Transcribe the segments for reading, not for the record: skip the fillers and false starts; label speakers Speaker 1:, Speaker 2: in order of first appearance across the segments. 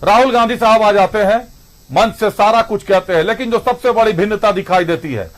Speaker 1: राहुल गांधी साहब आ जाते हैं, मंच से सारा कुछ कहते हैं, लेकिन जो सबसे बड़ी भिन्नता दिखाई देती है,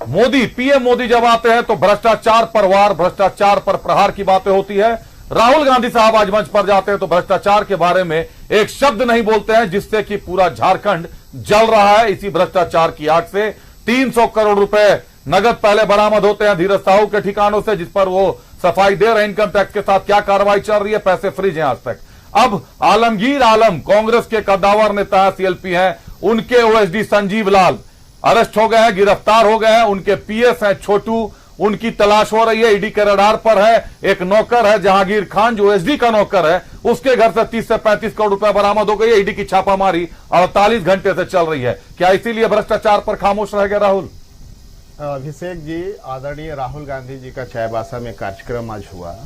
Speaker 1: मोदी, पीएम मोदी जब आते हैं तो भ्रष्टाचार पर वार, भ्रष्टाचार पर प्रहार की बातें होती है। राहुल गांधी साहब आज मंच पर जाते हैं तो भ्रष्टाचार के बारे में एक शब्द नहीं बोलते हैं, जिससे कि पूरा झारखंड जल रहा है इसी भ्रष्टाचार की आग से। 300 करोड़ रुपए नगद पहले बरामद होते हैं धीरज साहू के ठिकानों से, जिस पर वो सफाई दे रहे हैं इनकम टैक्स के साथ क्या कार्रवाई चल रही है, पैसे फ्रीज हैं आज तक। अब आलमगीर आलम कांग्रेस के कद्दावर नेता है, सीएलपी हैं, उनके ओएसडी संजीव लाल अरेस्ट हो गए हैं, गिरफ्तार हो गए हैं। उनके पीएस हैं छोटू, उनकी तलाश हो रही है, ईडी के रडार पर है। एक नौकर है जहांगीर खान जो ओएसडी का नौकर है, उसके घर से 30 से 35 करोड़ रुपए बरामद हो गई है। ईडी की छापामारी 48 घंटे से चल रही है। क्या इसीलिए भ्रष्टाचार पर खामोश रह गए राहुल?
Speaker 2: अभिषेक जी, आदरणीय राहुल गांधी जी का चाईबासा में कार्यक्रम आज हुआ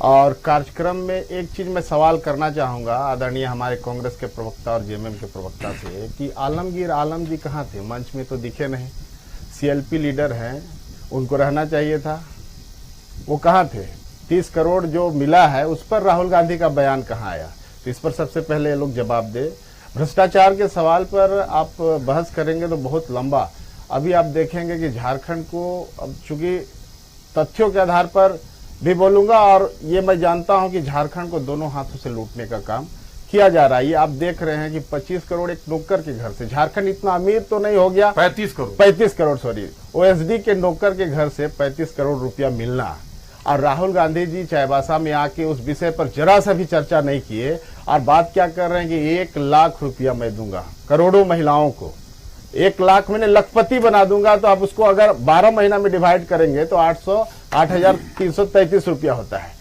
Speaker 2: और कार्यक्रम में एक चीज मैं सवाल करना चाहूंगा आदरणीय हमारे कांग्रेस के प्रवक्ता और जेएमएम के प्रवक्ता से कि आलमगीर आलम जी कहाँ थे? मंच में तो दिखे नहीं। सीएलपी लीडर हैं, उनको रहना चाहिए था, वो कहाँ थे? 30 करोड़ जो मिला है उस पर राहुल गांधी का बयान कहाँ आया? तो इस पर सबसे पहले ये लोग जवाब दे। भ्रष्टाचार के सवाल पर आप बहस करेंगे तो बहुत लंबा। अभी आप देखेंगे कि झारखंड को, अब चूंकि तथ्यों के आधार पर भी बोलूंगा और ये मैं जानता हूं कि झारखंड को दोनों हाथों से लूटने का काम किया जा रहा है। ये आप देख रहे हैं कि 25 करोड़ एक नौकर के घर से, झारखंड इतना अमीर तो नहीं हो गया, 35 करोड़ सॉरी, ओएसडी के नौकर के घर से 35 करोड़ रुपया मिलना। और राहुल गांधी जी चाईबासा में आके उस विषय पर जरा सा भी चर्चा नहीं किए और बात क्या कर रहे हैं कि 1 लाख रुपया मैं दूंगा करोड़ों महिलाओं को, 1 लाख मैंने लखपति बना दूंगा। तो आप उसको अगर 12 महीना में डिवाइड करेंगे तो 8,333 रुपया होता है।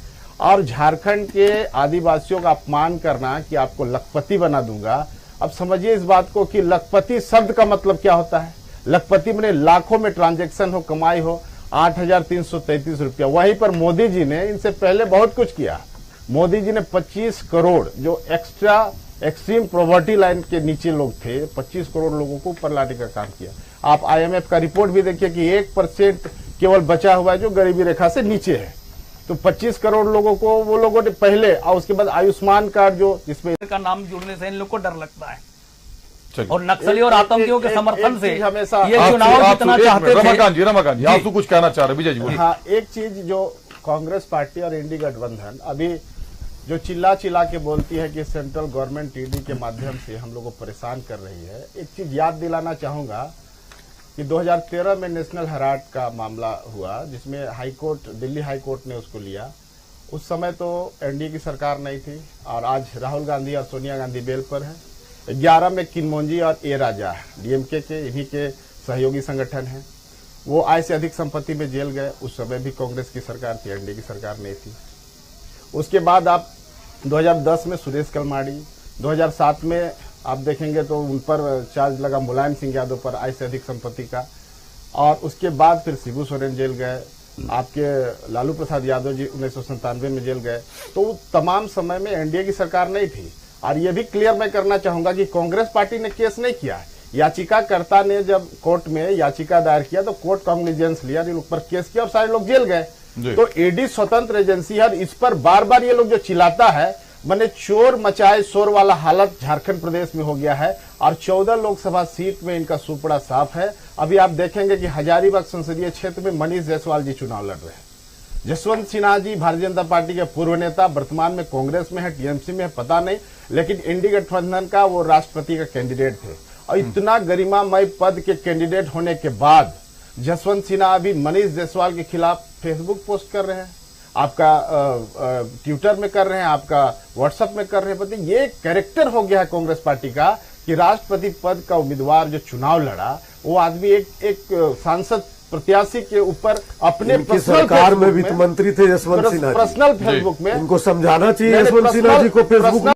Speaker 2: और झारखंड के आदिवासियों का अपमान करना कि आपको लखपति बना दूंगा। अब समझिए इस बात को कि लखपति शब्द का मतलब क्या होता है। लखपति मैंने लाखों में ट्रांजैक्शन हो, कमाई हो, 8,333 रुपया। वहीं पर मोदी जी ने इनसे पहले बहुत कुछ किया। मोदी जी ने 25 करोड़ जो एक्सट्रीम पॉवर्टी लाइन के नीचे लोग थे, 25 करोड़ लोगों को ऊपर लाने का काम किया। आप आईएमएफ का रिपोर्ट भी देखिए कि 1% केवल बचा हुआ है जो गरीबी रेखा से नीचे है। तो 25 करोड़ लोगों को वो लोगों ने पहले, और उसके बाद आयुष्मान कार्ड जो जिसमें
Speaker 3: का नाम जुड़ने से इन लोग को डर लगता है और नक्सली और आतंकियों के समर्थन से
Speaker 2: हमेशा
Speaker 3: ये चुनाव जितना चाहते थे।
Speaker 1: रमाकांत जी आप तो कुछ कहना चाह रहे, विजय जी।
Speaker 2: हाँ, एक चीज जो कांग्रेस पार्टी और इंडी गठबंधन अभी जो चिल्ला के बोलती है कि सेंट्रल गवर्नमेंट ईडी के माध्यम से हम लोगों को परेशान कर रही है, एक चीज याद दिलाना चाहूंगा कि 2013 में नेशनल हेराल्ड का मामला हुआ जिसमें हाईकोर्ट, दिल्ली हाईकोर्ट ने उसको लिया। उस समय तो एनडीए की सरकार नहीं थी और आज राहुल गांधी और सोनिया गांधी बेल पर है। 11 में किन्मोंजी और ए राजा डीएमके के, इन्हीं के सहयोगी संगठन हैं, वो आय से अधिक संपत्ति में जेल गए। उस समय भी कांग्रेस की सरकार थी, एनडीए की सरकार नहीं थी। उसके बाद आप 2010 में सुरेश कलमाड़ी, 2007 में आप देखेंगे तो उन पर चार्ज लगा मुलायम सिंह यादव पर आय से अधिक संपत्ति का। और उसके बाद फिर शिबू सोरेन जेल गए, आपके लालू प्रसाद यादव जी 1997 में जेल गए। तो तमाम समय में एनडीए की सरकार नहीं थी। और ये भी क्लियर मैं करना चाहूंगा कि कांग्रेस पार्टी ने केस नहीं किया। याचिकाकर्ता ने जब कोर्ट में याचिका दायर किया तो कोर्ट कॉग्निजेंस लिया, इन लोग पर केस किया और सारे लोग जेल गए। तो ईडी स्वतंत्र एजेंसी है। इस पर बार बार ये लोग जो चिल्लाता है, मैंने चोर मचाए शोर वाला हालत झारखंड प्रदेश में हो गया है और 14 लोकसभा सीट में इनका सुपड़ा साफ है। अभी आप देखेंगे कि हजारीबाग संसदीय क्षेत्र में मनीष जायसवाल जी चुनाव लड़ रहे हैं। जसवंत सिन्हा जी भारतीय जनता पार्टी के पूर्व नेता, वर्तमान में कांग्रेस में है, टीएमसी में है, पता नहीं, लेकिन इंडी गठबंधन का वो राष्ट्रपति का कैंडिडेट थे। और इतना गरिमामय पद के कैंडिडेट होने के बाद जसवंत सिन्हा अभी मनीष जायसवाल के खिलाफ फेसबुक पोस्ट कर रहे हैं, आपका ट्विटर में कर रहे हैं, आपका व्हाट्सएप में कर रहे हैं। ये कैरेक्टर हो गया है कांग्रेस पार्टी का कि राष्ट्रपति पद का उम्मीदवार जो चुनाव लड़ा, वो आदमी एक सांसद प्रत्याशी के ऊपर अपने
Speaker 4: सरकार में वित्त मंत्री थे जसवंत सिन्हा,
Speaker 2: पर्सनल फेसबुक में
Speaker 4: उनको समझाना चाहिए जसवंत सिन्हा जी को फेसबुक